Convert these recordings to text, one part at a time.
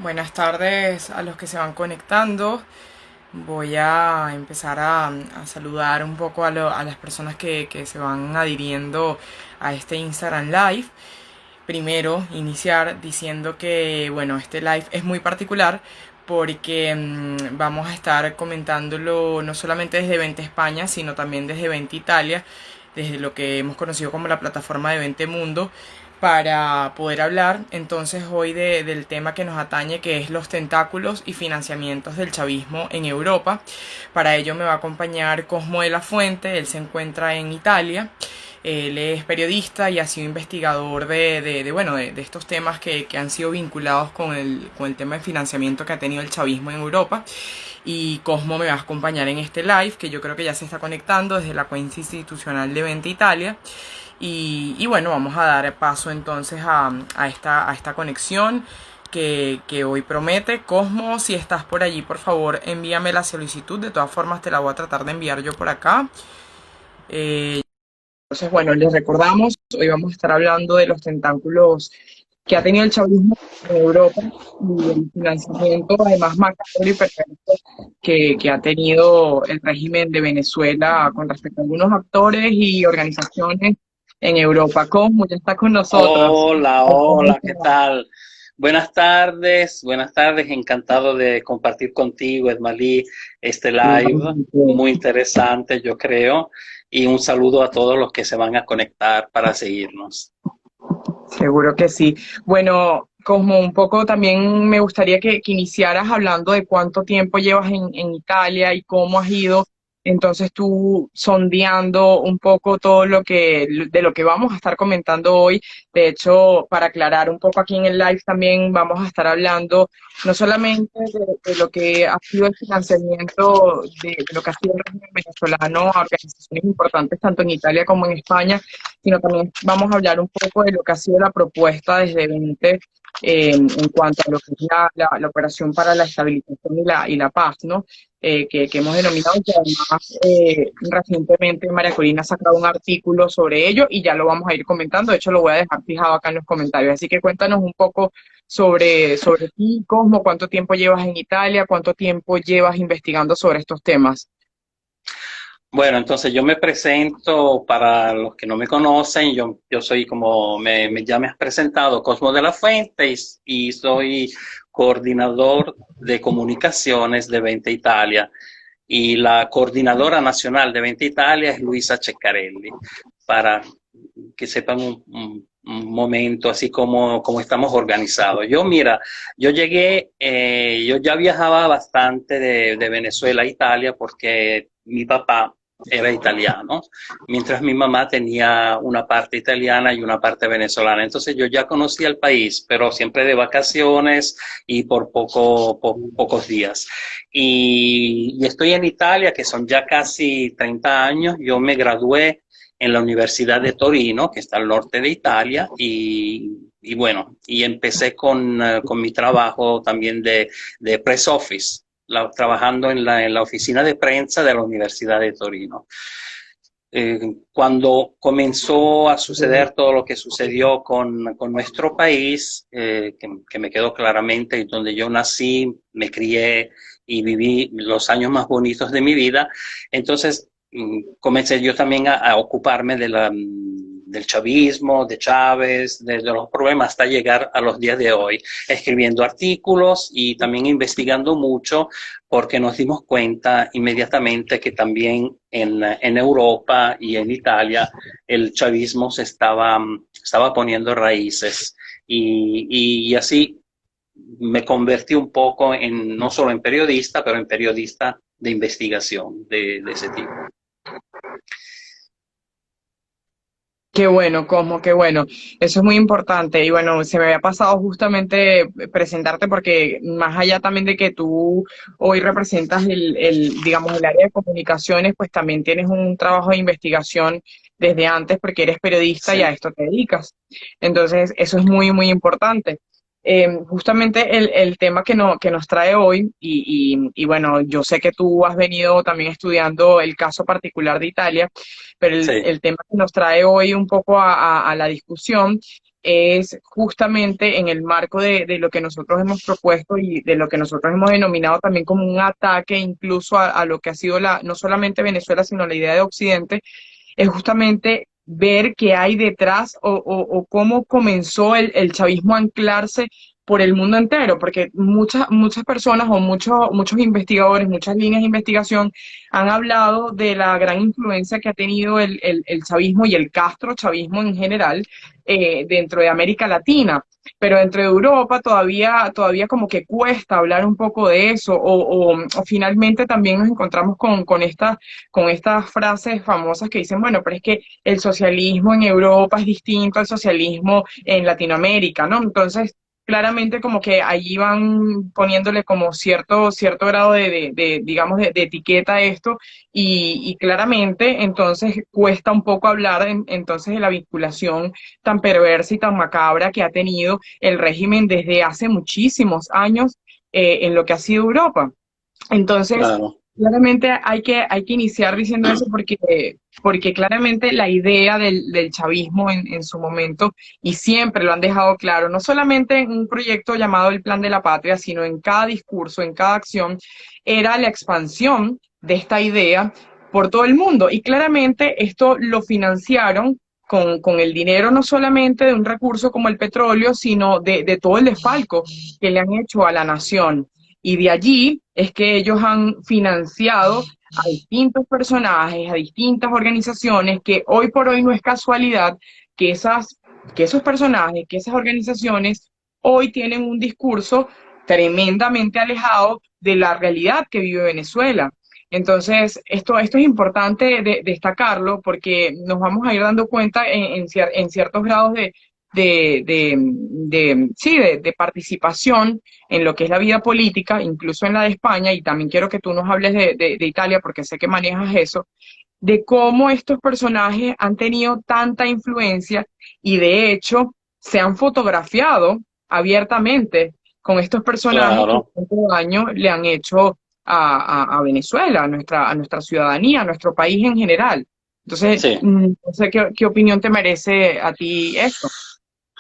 Buenas tardes a los que se van conectando. Voy a empezar a saludar un poco a las personas que se van adhiriendo a este Instagram Live. Primero, iniciar diciendo que, bueno, este live es muy particular porque vamos a estar comentándolo no solamente desde Vente España, sino también desde Vente Italia, desde lo que hemos conocido como la plataforma de Vente Mundo, para poder hablar entonces hoy del tema que nos atañe, que es los tentáculos y financiamientos del chavismo en Europa. Para ello me va a acompañar Cosmo de la Fuente. Él se encuentra en Italia. Él es periodista y ha sido investigador de estos temas que han sido vinculados con el tema de financiamiento que ha tenido el chavismo en Europa. Y Cosmo me va a acompañar en este live, que yo creo que ya se está conectando desde la cuenta institucional de Vente Italia. Y bueno, vamos a dar paso entonces a esta conexión que hoy promete. Cosmo, si estás por allí, por favor, envíame la solicitud. De todas formas, te la voy a tratar de enviar yo por acá. Entonces, bueno, les recordamos, hoy vamos a estar hablando de los tentáculos que ha tenido el chavismo en Europa y el financiamiento, además macabro y perverso, que ha tenido el régimen de Venezuela con respecto a algunos actores y organizaciones en Europa. ¿Cómo ya está con nosotros? Hola, ¿Cómo hola, está? ¿qué tal? Buenas tardes, encantado de compartir contigo, Esmalí, este live, muy interesante, yo creo, y un saludo a todos los que se van a conectar para seguirnos. Seguro que sí. Bueno, como un poco también me gustaría que iniciaras hablando de cuánto tiempo llevas en Italia y cómo has ido entonces tú sondeando un poco todo de lo que vamos a estar comentando hoy. De hecho, para aclarar un poco aquí en el live también vamos a estar hablando no solamente de lo que ha sido el financiamiento de lo que ha sido el régimen venezolano a organizaciones importantes tanto en Italia como en España, sino también vamos a hablar un poco de lo que ha sido la propuesta desde 20 en cuanto a lo que es la operación para la estabilización y la paz, ¿no? Que hemos denominado, y que además recientemente María Corina ha sacado un artículo sobre ello y ya lo vamos a ir comentando. De hecho, lo voy a dejar fijado acá en los comentarios. Así que cuéntanos un poco sobre ti, Cosmo, cuánto tiempo llevas en Italia, cuánto tiempo llevas investigando sobre estos temas. Bueno, entonces yo me presento para los que no me conocen, yo soy como ya me has presentado, Cosmo de la Fuente, y soy coordinador de comunicaciones de Vente Italia. Y la coordinadora nacional de Vente Italia es Luisa Ceccarelli, para que sepan un momento así como estamos organizados. Mira, yo ya viajaba bastante de Venezuela a Italia porque mi papá era italiano, mientras mi mamá tenía una parte italiana y una parte venezolana. Entonces yo ya conocía el país, pero siempre de vacaciones y por pocos días. Y estoy en Italia, que son ya casi 30 años. Yo me gradué en la Universidad de Torino, que está al norte de Italia, y bueno, y empecé con mi trabajo también de press office, trabajando en la oficina de prensa de la Universidad de Torino. Cuando comenzó a suceder todo lo que sucedió con nuestro país, que me quedó claramente, y donde yo nací, me crié y viví los años más bonitos de mi vida, entonces comencé yo también a ocuparme del chavismo, de Chávez, de los problemas hasta llegar a los días de hoy, escribiendo artículos y también investigando mucho, porque nos dimos cuenta inmediatamente que también en Europa y en Italia el chavismo estaba poniendo raíces, y así me convertí un poco no solo en periodista, pero en periodista de investigación de ese tipo. Qué bueno, Cosmo, qué bueno. Eso es muy importante. Y bueno, se me había pasado justamente presentarte porque más allá también de que tú hoy representas digamos, el área de comunicaciones, pues también tienes un trabajo de investigación desde antes porque eres periodista y a Sí. esto te dedicas. Entonces, eso es muy, muy importante. Justamente el tema que nos trae hoy, y bueno, yo sé que tú has venido también estudiando el caso particular de Italia, pero Sí. el tema que nos trae hoy un poco a la discusión es justamente en el marco de lo que nosotros hemos propuesto y de lo que nosotros hemos denominado también como un ataque incluso a lo que ha sido no solamente Venezuela, sino la idea de Occidente, es justamente ver qué hay detrás o cómo comenzó el chavismo a anclarse por el mundo entero, porque muchas personas o muchos investigadores, muchas líneas de investigación han hablado de la gran influencia que ha tenido el chavismo y el castrochavismo en general dentro de América Latina, pero dentro de Europa todavía como que cuesta hablar un poco de eso, o finalmente también nos encontramos con estas frases famosas que dicen, bueno, pero es que el socialismo en Europa es distinto al socialismo en Latinoamérica, ¿no? Entonces, claramente como que allí van poniéndole como cierto grado digamos, de etiqueta a esto y claramente entonces cuesta un poco hablar entonces de la vinculación tan perversa y tan macabra que ha tenido el régimen desde hace muchísimos años en lo que ha sido Europa. Entonces, Claro, claramente hay que iniciar diciendo eso porque claramente la idea del chavismo en su momento, y siempre lo han dejado claro, no solamente en un proyecto llamado el Plan de la Patria, sino en cada discurso, en cada acción, era la expansión de esta idea por todo el mundo. Y claramente esto lo financiaron con el dinero no solamente de un recurso como el petróleo, sino de todo el desfalco que le han hecho a la nación. Y de allí es que ellos han financiado a distintos personajes, a distintas organizaciones, que hoy por hoy no es casualidad que, que esos personajes, que esas organizaciones hoy tienen un discurso tremendamente alejado de la realidad que vive Venezuela. Entonces, esto es importante destacarlo porque nos vamos a ir dando cuenta en ciertos grados sí, de participación en lo que es la vida política, incluso en la de España, y también quiero que tú nos hables de Italia, porque sé que manejas eso, de cómo estos personajes han tenido tanta influencia y de hecho se han fotografiado abiertamente con estos personajes y claro. cuánto daño le han hecho a Venezuela, a nuestra ciudadanía, a nuestro país en general. Entonces, Sí. no sé qué opinión te merece a ti esto.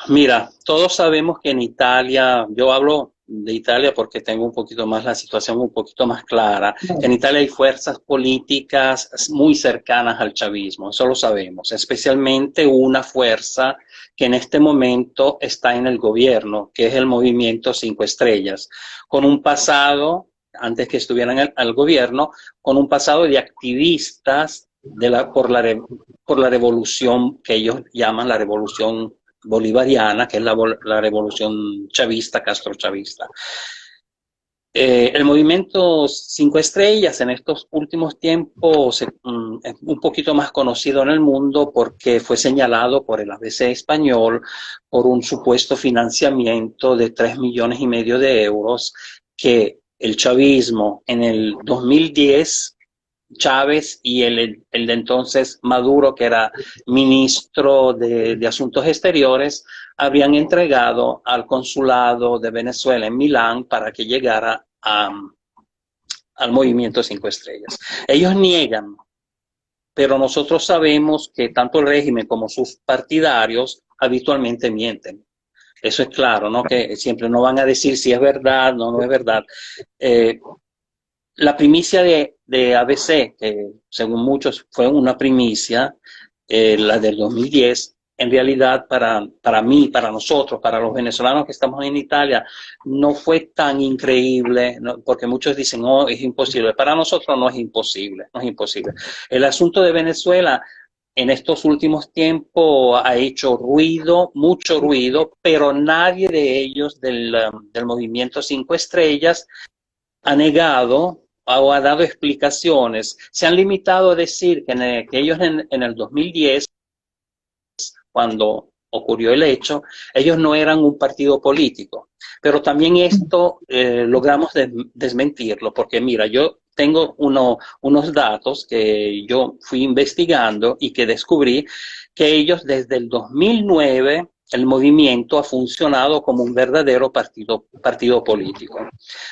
Mira, todos sabemos que en Italia, yo hablo de Italia porque tengo un poquito más la situación un poquito más clara, que en Italia hay fuerzas políticas muy cercanas al chavismo, eso lo sabemos, especialmente una fuerza que en este momento está en el gobierno, que es el Movimiento Cinco Estrellas, con un pasado, antes que estuvieran al gobierno, con un pasado de activistas por la revolución que ellos llaman la revolución bolivariana, que es la revolución chavista, castrochavista. El movimiento Cinco Estrellas en estos últimos tiempos es un poquito más conocido en el mundo porque fue señalado por el ABC español por un supuesto financiamiento de 3,5 millones de euros que el chavismo en el 2010 Chávez y el de entonces Maduro, que era ministro de Asuntos Exteriores, habrían entregado al consulado de Venezuela en Milán para que llegara al movimiento Cinco Estrellas. Ellos niegan, pero nosotros sabemos que tanto el régimen como sus partidarios habitualmente mienten. Eso es claro, ¿no? Que siempre no van a decir si es verdad, no es verdad. Eh, la primicia de ABC, que según muchos fue una primicia, la del 2010, en realidad para mí, para nosotros, para los venezolanos que estamos en Italia, no fue tan increíble, ¿no? Porque muchos dicen, oh, es imposible. Para nosotros no es imposible, no es imposible. El asunto de Venezuela en estos últimos tiempos ha hecho ruido, mucho ruido, pero nadie de ellos del movimiento Cinco Estrellas ha negado o ha dado explicaciones. Se han limitado a decir que ellos en el 2010, cuando ocurrió el hecho, ellos no eran un partido político. Pero también esto logramos desmentirlo, porque mira, yo tengo unos datos que yo fui investigando y que descubrí que ellos desde el 2009 el movimiento ha funcionado como un verdadero partido político,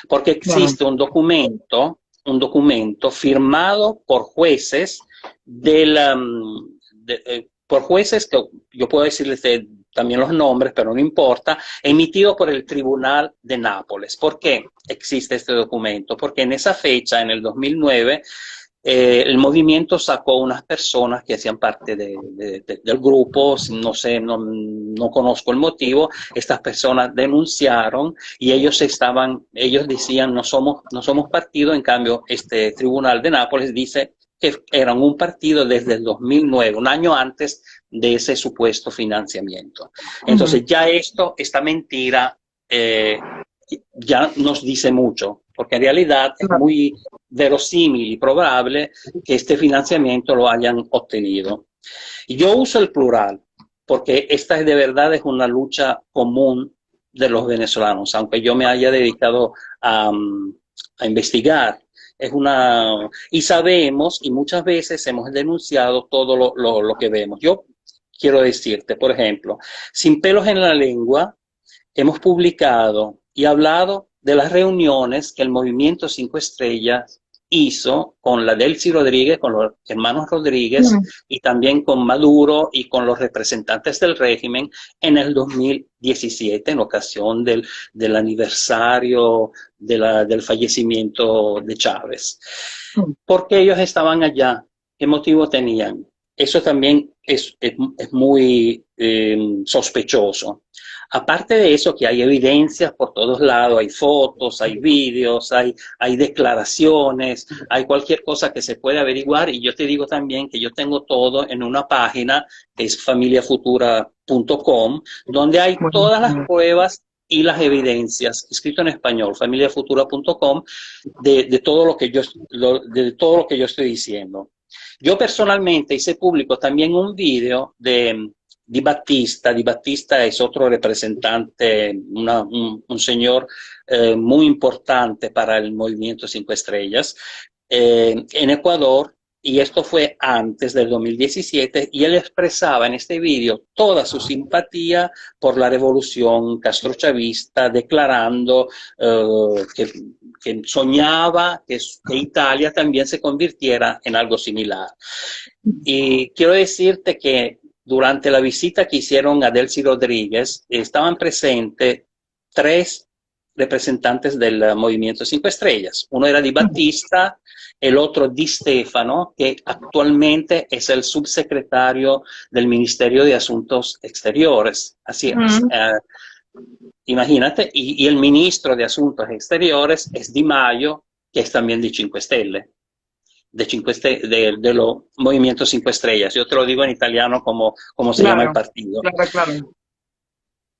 porque Bueno, existe un documento firmado por jueces por jueces que yo puedo decirles de también los nombres, pero no importa, emitido por el Tribunal de Nápoles. ¿Por qué existe este documento? Porque en esa fecha, en el 2009, el movimiento sacó unas personas que hacían parte del grupo, no sé, no conozco el motivo, estas personas denunciaron y ellos decían no somos partido, en cambio este Tribunal de Nápoles dice que eran un partido desde el 2009, un año antes de ese supuesto financiamiento. Entonces ya esta mentira ya nos dice mucho, porque en realidad es muy verosímil y probable que este financiamiento lo hayan obtenido. Y yo uso el plural, porque esta de verdad es una lucha común de los venezolanos, aunque yo me haya dedicado a investigar. Y sabemos, y muchas veces hemos denunciado todo lo que vemos. Yo quiero decirte, por ejemplo, Sin Pelos en la Lengua, hemos publicado y hablado de las reuniones que el Movimiento 5 Estrellas hizo con la Delcy Rodríguez, con los hermanos Rodríguez, y también con Maduro y con los representantes del régimen en el 2017, en ocasión del aniversario del fallecimiento de Chávez. ¿Por qué ellos estaban allá? ¿Qué motivo tenían? Eso también es muy sospechoso. Aparte de eso, que hay evidencias por todos lados, hay fotos, hay vídeos, hay declaraciones, hay cualquier cosa que se puede averiguar, y yo te digo también que yo tengo todo en una página que es familiafutura.com, donde hay todas las pruebas y las evidencias, escrito en español, familiafutura.com, de todo lo que yo estoy diciendo. Yo personalmente hice público también un video de Di Battista. Di Battista es otro representante, un señor muy importante para el Movimiento 5 Estrellas en Ecuador, y esto fue antes del 2017, y él expresaba en este video toda su simpatía por la revolución castrochavista, declarando que soñaba que Italia también se convirtiera en algo similar. Y quiero decirte que durante la visita que hicieron a Delcy Rodríguez, estaban presentes 3 representantes del Movimiento 5 Estrellas. Uno era Di Battista, el otro Di Stefano, que actualmente es el subsecretario del Ministerio de Asuntos Exteriores. Así es. Imagínate, y el ministro de Asuntos Exteriores es Di Maio, que es también de 5 Stelle. De los Movimientos 5 Estrellas. Yo te lo digo en italiano como se llama el partido. Claro.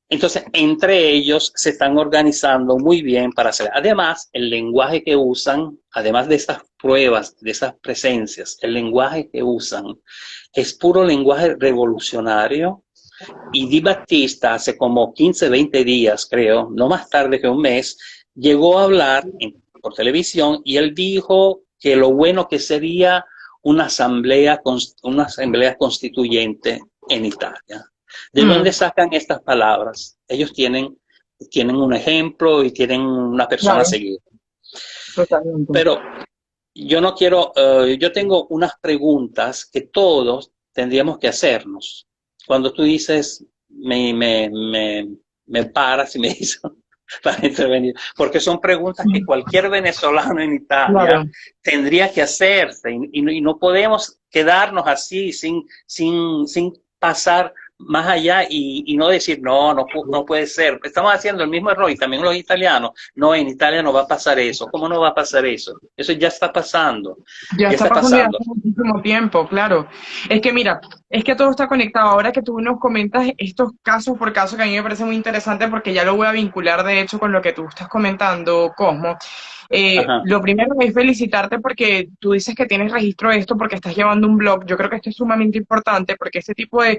Entonces, entre ellos se están organizando muy bien para hacer. Además, el lenguaje que usan, además de estas pruebas, de estas presencias, el lenguaje que usan es puro lenguaje revolucionario. Y Di Battista hace como 15, 20 días, creo, no más tarde que un mes, llegó a hablar por televisión, y él dijo que lo bueno que sería una asamblea constituyente en Italia. ¿De dónde sacan estas palabras? Ellos tienen un ejemplo y tienen una persona a seguir. Totalmente. Pero yo no quiero, yo tengo unas preguntas que todos tendríamos que hacernos. Cuando tú dices, me paras y me dices para intervenir, porque son preguntas que cualquier venezolano en Italia tendría que hacerse, y no podemos quedarnos así sin pasar más allá y no decir, no puede ser. Estamos haciendo el mismo error, y también los italianos. No, en Italia no va a pasar eso. ¿Cómo no va a pasar eso? Eso ya está pasando. Ya está pasando hace muchísimo tiempo, claro. Es que mira, es que todo está conectado. Ahora que tú nos comentas estos casos por caso, que a mí me parece muy interesante, porque ya lo voy a vincular de hecho con lo que tú estás comentando, Cosmo. Lo primero es felicitarte porque tú dices que tienes registro de esto porque estás llevando un blog. Yo creo que esto es sumamente importante porque este tipo de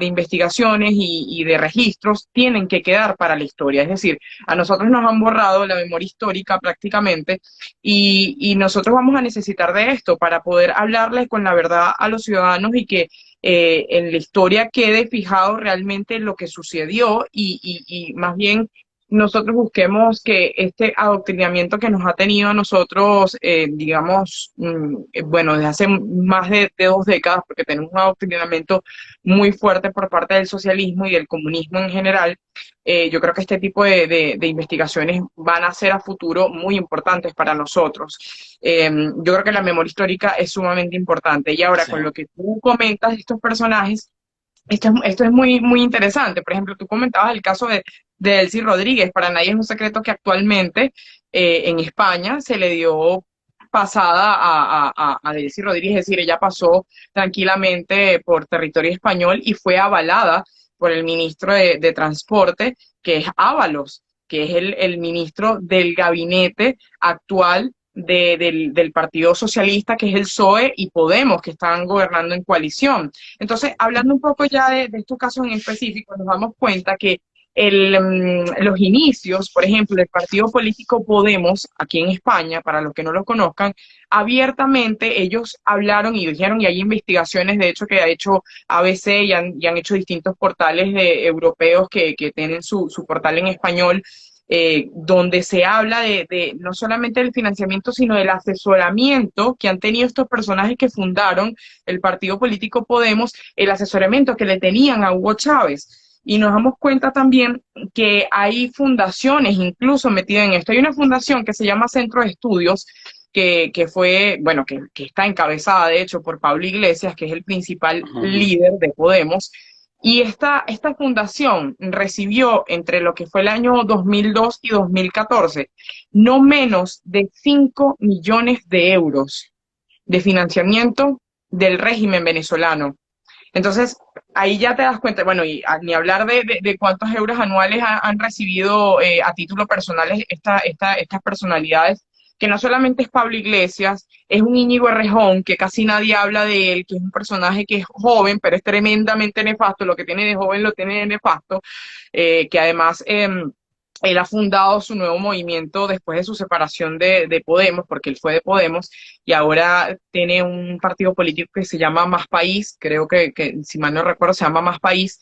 investigaciones y de registros tienen que quedar para la historia. Es decir, a nosotros nos han borrado la memoria histórica prácticamente, y nosotros vamos a necesitar de esto para poder hablarles con la verdad a los ciudadanos, y que en la historia quede fijado realmente lo que sucedió, y más bien nosotros busquemos que este adoctrinamiento que nos ha tenido a nosotros, digamos, bueno, desde hace más de 2 décadas, porque tenemos un adoctrinamiento muy fuerte por parte del socialismo y del comunismo en general, yo creo que este tipo de investigaciones van a ser a futuro muy importantes para nosotros. Yo creo que la memoria histórica es sumamente importante. Y ahora, Sí. con lo que tú comentas de estos personajes, esto es muy, muy interesante. Por ejemplo, tú comentabas el caso de Elsie Rodríguez. Para nadie es un secreto que actualmente en España se le dio pasada a Delcy Rodríguez, es decir, ella pasó tranquilamente por territorio español y fue avalada por el ministro de Transporte, que es Ábalos, que es el ministro del gabinete actual del Partido Socialista, que es el PSOE, y Podemos, que están gobernando en coalición. Entonces, hablando un poco ya de estos casos en específico, nos damos cuenta que los inicios, por ejemplo, del partido político Podemos, aquí en España, para los que no lo conozcan, abiertamente ellos hablaron y dijeron, y hay investigaciones, de hecho, que ha hecho ABC y han hecho distintos portales europeos que tienen su portal en español, donde se habla de no solamente del financiamiento, sino del asesoramiento que han tenido estos personajes que fundaron el partido político Podemos, el asesoramiento que le tenían a Hugo Chávez. Y nos damos cuenta también que hay fundaciones incluso metidas en esto. Hay una fundación que se llama Centro de Estudios, que fue, bueno, que está encabezada de hecho por Pablo Iglesias, que es el principal Ujú. líder de Podemos, y esta fundación recibió entre lo que fue el año 2002 y 2014 no menos de 5 millones de euros de financiamiento del régimen venezolano. Entonces, ahí ya te das cuenta, bueno, y ni hablar de cuántos euros anuales han recibido a título personal estas personalidades, que no solamente es Pablo Iglesias, es un Íñigo Errejón, que casi nadie habla de él, que es un personaje que es joven, pero es tremendamente nefasto, lo que tiene de joven lo tiene de nefasto, que además él ha fundado su nuevo movimiento después de su separación de Podemos, porque él fue de Podemos, y ahora tiene un partido político que se llama Más País, creo que si mal no recuerdo se llama Más País,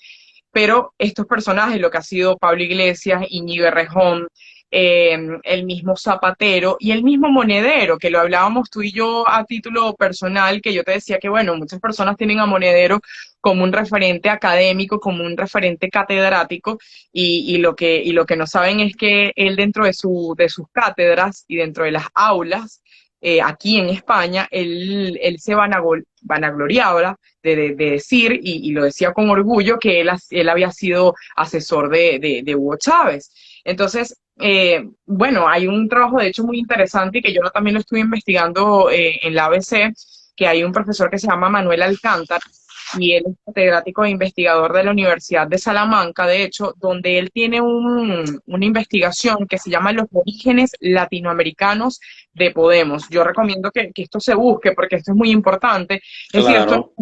pero estos personajes, lo que ha sido Pablo Iglesias, Íñigo Errejón, el mismo Zapatero y el mismo Monedero, que lo hablábamos tú y yo a título personal, que yo te decía que, bueno, muchas personas tienen a Monedero como un referente académico, como un referente catedrático, y lo que no saben es que él dentro de sus cátedras y dentro de las aulas, aquí en España, él se vanagloriaba de decir, y lo decía con orgullo, que él había sido asesor de Hugo Chávez. Entonces, bueno, hay un trabajo de hecho muy interesante y que yo también lo estuve investigando en la ABC, que hay un profesor que se llama Manuel Alcántar, y él es catedrático e investigador de la Universidad de Salamanca, de hecho, donde él tiene una investigación que se llama Los orígenes latinoamericanos de Podemos. Yo recomiendo que esto se busque porque esto es muy importante. Es decir, Claro.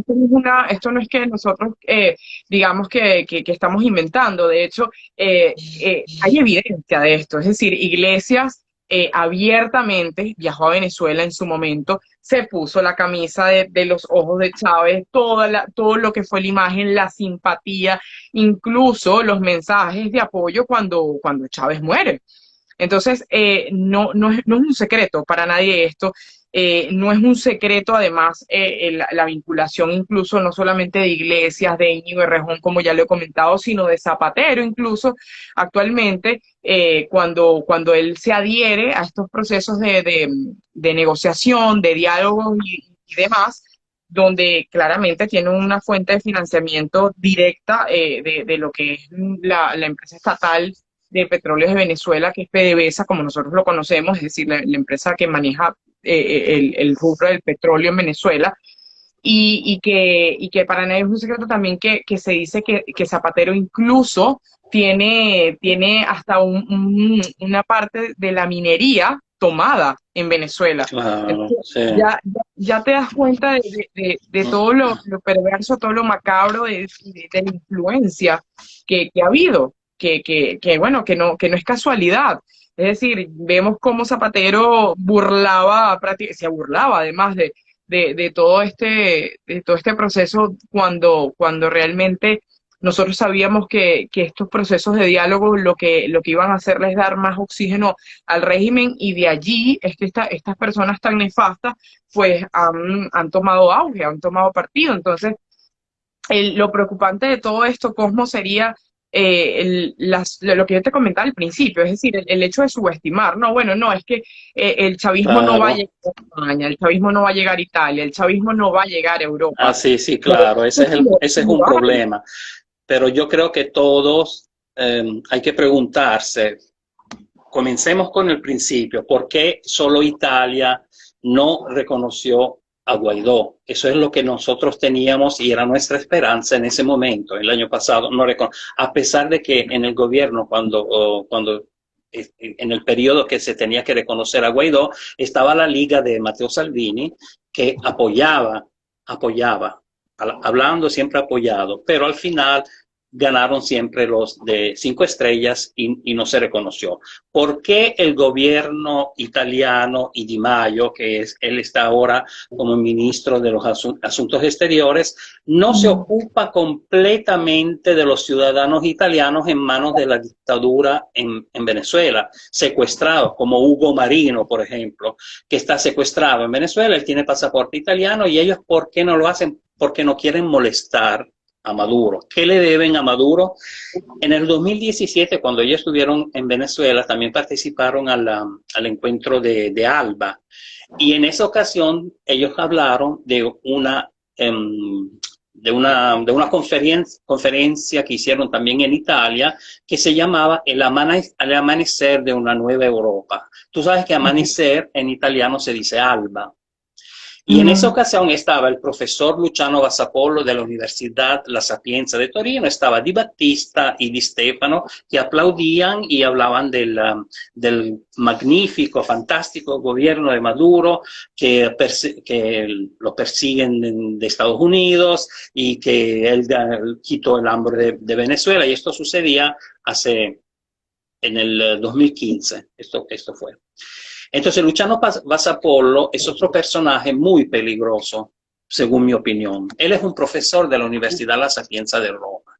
esto no es que nosotros digamos que estamos inventando, de hecho, hay evidencia de esto, es decir, Iglesias abiertamente viajó a Venezuela en su momento, se puso la camisa de los ojos de Chávez, todo lo que fue la imagen, la simpatía, incluso los mensajes de apoyo cuando Chávez muere. Entonces, no es un secreto para nadie esto, no es un secreto además la vinculación incluso no solamente de Iglesias, de Íñigo Errejón, como ya lo he comentado, sino de Zapatero incluso actualmente, cuando él se adhiere a estos procesos de negociación, de diálogo y demás, donde claramente tiene una fuente de financiamiento directa de lo que es la empresa estatal de Petróleos de Venezuela, que es PDVSA, como nosotros lo conocemos, es decir, la empresa que maneja el rubro del petróleo en Venezuela, y que para nadie es un secreto también que se dice que Zapatero incluso tiene hasta una parte de la minería tomada en Venezuela. Claro, Entonces, sí. ya te das cuenta de todo lo perverso, todo lo macabro de la influencia que ha habido, bueno, que no es casualidad. Es decir, vemos cómo Zapatero se burlaba además de todo este proceso cuando realmente nosotros sabíamos que estos procesos de diálogo lo que iban a hacer es dar más oxígeno al régimen, y de allí es que estas personas tan nefastas pues han tomado auge, han tomado partido. Entonces, lo preocupante de todo esto, Cosmo, sería lo que yo te comentaba al principio, es decir, el hecho de subestimar, no, bueno, no, es que el chavismo no va a Claro. llegar a España, el chavismo no va a llegar a Italia, el chavismo no va a llegar a Ah, Europa. sí, sí, Todo claro, esto es como ese es un dudar. problema. Pero yo creo que todos hay que preguntarse, comencemos con el principio, ¿por qué solo Italia no reconoció a Guaidó? Eso es lo que nosotros teníamos y era nuestra esperanza en ese momento, el año pasado, no a pesar de que en el gobierno, cuando en el periodo que se tenía que reconocer a Guaidó, estaba la Liga de Matteo Salvini que apoyaba, hablando siempre apoyado, pero al final ganaron siempre los de 5 estrellas y no se reconoció. ¿Por qué el gobierno italiano y Di Maio, él está ahora como ministro de los Asuntos Exteriores, no se ocupa completamente de los ciudadanos italianos en manos de la dictadura en Venezuela, secuestrados, como Hugo Marino, por ejemplo, que está secuestrado en Venezuela, él tiene pasaporte italiano y ellos, ¿por qué no lo hacen? Porque no quieren molestar a Maduro. ¿Qué le deben a Maduro? En el 2017, cuando ellos estuvieron en Venezuela, también participaron al encuentro de ALBA. Y en esa ocasión ellos hablaron de una conferencia que hicieron también en Italia, que se llamaba el amanecer de una nueva Europa. Tú sabes que amanecer en italiano se dice alba. Y en esa ocasión estaba el profesor Luciano Vassapollo de la Universidad La Sapienza de Torino, estaba Di Battista y Di Stefano, que aplaudían y hablaban del magnífico, fantástico gobierno de Maduro, que lo persiguen de Estados Unidos y que él quitó el hambre de Venezuela. Y esto sucedía en el 2015, esto fue. Entonces Luciano Vassapollo es otro personaje muy peligroso, según mi opinión. Él es un profesor de la Universidad La Sapienza de Roma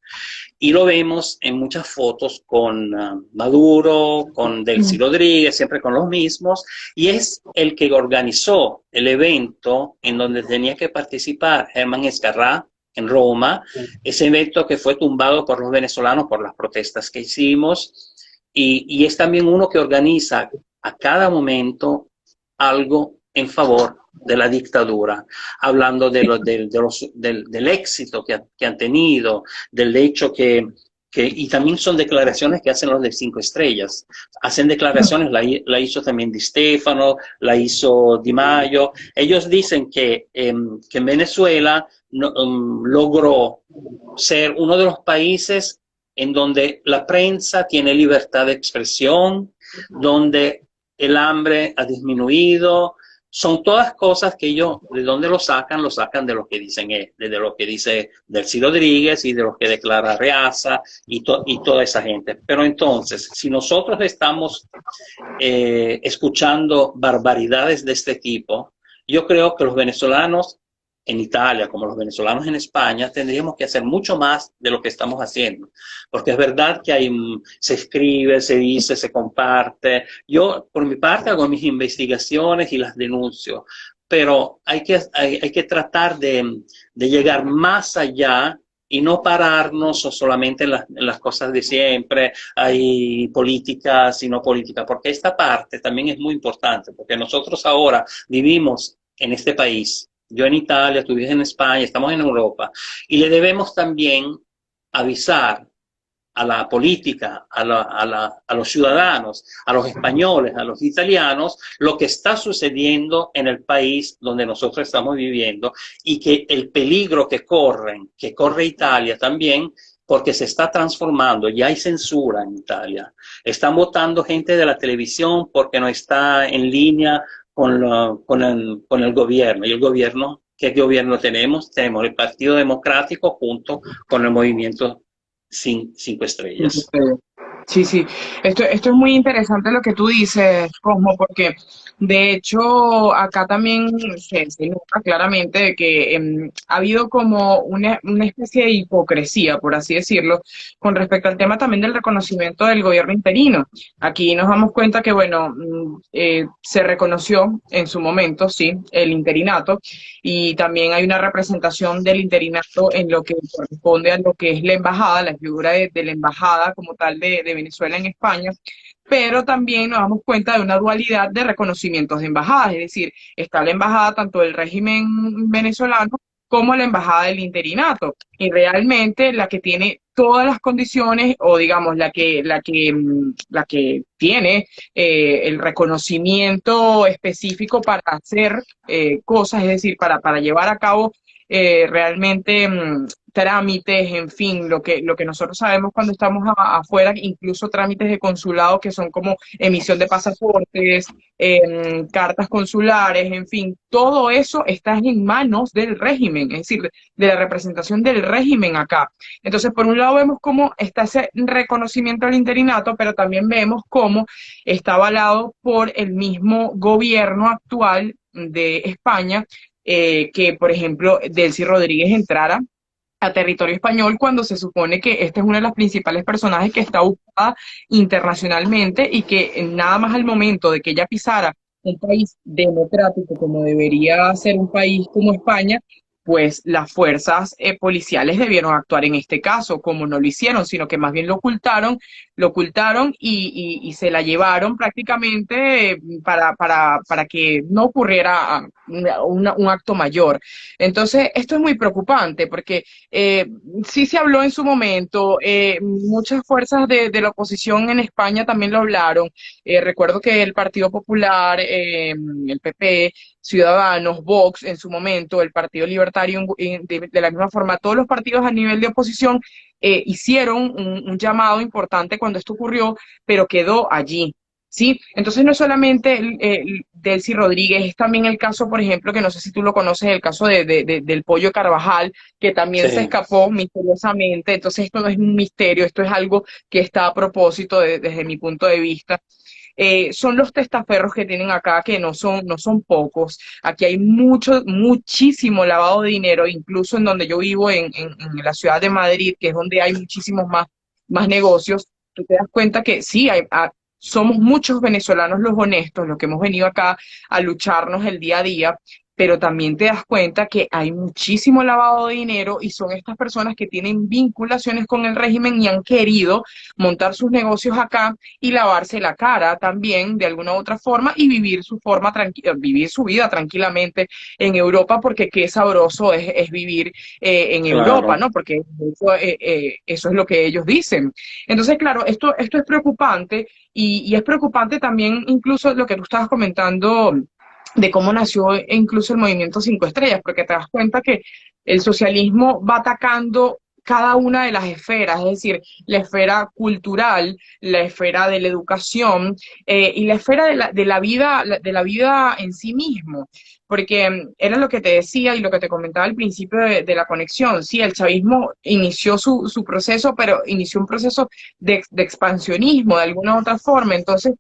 y lo vemos en muchas fotos con Maduro, con Delcy Rodríguez, siempre con los mismos, y es el que organizó el evento en donde tenía que participar Germán Escarrá en Roma, ese evento que fue tumbado por los venezolanos por las protestas que hicimos, y es también uno que organiza a cada momento algo en favor de la dictadura, hablando del éxito que han tenido, del hecho y también son declaraciones que hacen los de 5 estrellas. Hacen declaraciones, la hizo también Di Stefano, la hizo Di Maio. Ellos dicen que en Venezuela logró ser uno de los países en donde la prensa tiene libertad de expresión, donde el hambre ha disminuido. Son todas cosas que ellos, ¿de dónde lo sacan? Lo sacan de lo que dicen de lo que dice Delcy Rodríguez y de lo que declara Reaza y toda esa gente. Pero entonces, si nosotros estamos escuchando barbaridades de este tipo, yo creo que los venezolanos en Italia, como los venezolanos en España, tendríamos que hacer mucho más de lo que estamos haciendo. Porque es verdad que se escribe, se dice, se comparte. Yo, por mi parte, hago mis investigaciones y las denuncio. Pero hay que tratar de llegar más allá y no pararnos solamente en las cosas de siempre, hay políticas y no políticas, porque esta parte también es muy importante, porque nosotros ahora vivimos en este país, yo en Italia, tú vives en España, estamos en Europa, y le debemos también avisar a la política, a los ciudadanos, a los españoles, a los italianos, lo que está sucediendo en el país donde nosotros estamos viviendo y que el peligro que corre Italia también, porque se está transformando, ya hay censura en Italia. Están votando gente de la televisión porque no está en línea con el gobierno. Y el gobierno, ¿qué gobierno tenemos? Tenemos el Partido Democrático junto con el movimiento 5 estrellas. Sí, sí. Esto es muy interesante lo que tú dices, Cosmo, porque De hecho, acá también se nota claramente de que ha habido como una especie de hipocresía, por así decirlo, con respecto al tema también del reconocimiento del gobierno interino. Aquí nos damos cuenta que, bueno, se reconoció en su momento, sí, el interinato, y también hay una representación del interinato en lo que corresponde a lo que es la embajada, la figura de la embajada como tal de Venezuela en España, pero también nos damos cuenta de una dualidad de reconocimientos de embajadas, es decir, está la embajada tanto del régimen venezolano como la embajada del interinato, y realmente la que tiene todas las condiciones, o digamos la que tiene el reconocimiento específico para hacer cosas, es decir, para llevar a cabo realmente trámites, en fin, lo que nosotros sabemos cuando estamos afuera, incluso trámites de consulado que son como emisión de pasaportes, cartas consulares, en fin, todo eso está en manos del régimen, es decir, de la representación del régimen acá. Entonces, por un lado vemos cómo está ese reconocimiento al interinato, pero también vemos cómo está avalado por el mismo gobierno actual de España, que, por ejemplo, Delcy Rodríguez entrara a territorio español cuando se supone que esta es una de las principales personajes que está buscada internacionalmente y que nada más al momento de que ella pisara un país democrático como debería ser un país como España, pues las fuerzas policiales debieron actuar en este caso, como no lo hicieron, sino que más bien lo ocultaron y se la llevaron prácticamente para que no ocurriera un acto mayor. Entonces, esto es muy preocupante porque sí se habló en su momento, muchas fuerzas de la oposición en España también lo hablaron. Recuerdo que el Partido Popular, el PP, Ciudadanos, Vox en su momento, el Partido Libertario, de la misma forma, todos los partidos a nivel de oposición hicieron un llamado importante cuando esto ocurrió, pero quedó allí. Sí, entonces no es solamente Delcy Rodríguez, es también el caso, por ejemplo, que no sé si tú lo conoces, el caso del Pollo Carvajal, que también se Sí, escapó misteriosamente. Entonces esto no es un misterio, esto es algo que está a propósito desde mi punto de vista. Son los testaferros que tienen acá, que no son pocos. Aquí hay muchísimo lavado de dinero, incluso en donde yo vivo, en la ciudad de Madrid, que es donde hay muchísimos más negocios. Tú te das cuenta que sí, somos muchos venezolanos los honestos, los que hemos venido acá a lucharnos el día a día, pero también te das cuenta que hay muchísimo lavado de dinero y son estas personas que tienen vinculaciones con el régimen y han querido montar sus negocios acá y lavarse la cara también de alguna u otra forma y vivir su forma tranquila, vivir su vida tranquilamente en Europa, porque qué sabroso es vivir en Europa, claro. ¿no? Porque eso es lo que ellos dicen. Entonces, claro, esto es preocupante y es preocupante también incluso lo que tú estabas comentando de cómo nació incluso el movimiento Cinco Estrellas, porque te das cuenta que el socialismo va atacando cada una de las esferas, es decir, la esfera cultural, la esfera de la educación y la esfera de la vida en sí mismo. Porque era lo que te decía y lo que te comentaba al principio de la conexión. Sí, el chavismo inició su proceso, pero inició un proceso de expansionismo de alguna u otra forma. Entonces,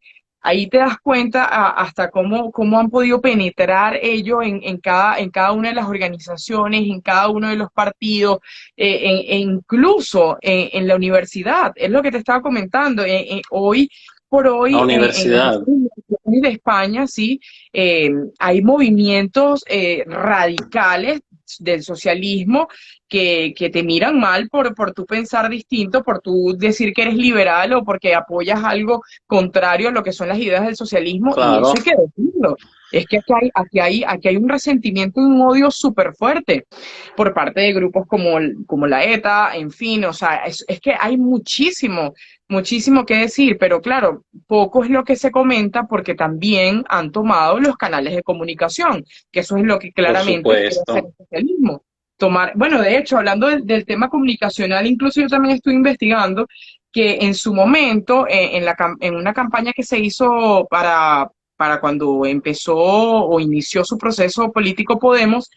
ahí te das cuenta hasta cómo han podido penetrar ellos en cada una de las organizaciones, en cada uno de los partidos, e incluso en la universidad. Es lo que te estaba comentando. Hoy por La hoy, en las universidad, universidades de España, sí, hay movimientos radicales del socialismo que te miran mal por tu pensar distinto, por tu decir que eres liberal o porque apoyas algo contrario a lo que son las ideas del socialismo, y eso hay claro. que decirlo. Es que aquí hay un resentimiento y un odio súper fuerte por parte de grupos como la ETA, en fin, o sea, es que hay muchísimo que decir, pero claro, poco es lo que se comenta porque también han tomado los canales de comunicación, que eso es lo que Por claramente quiere hacer supuesto. el socialismo. Bueno, de hecho, hablando del tema comunicacional, incluso yo también estoy investigando que en su momento, en una campaña que se hizo para cuando empezó o inició su proceso político Podemos,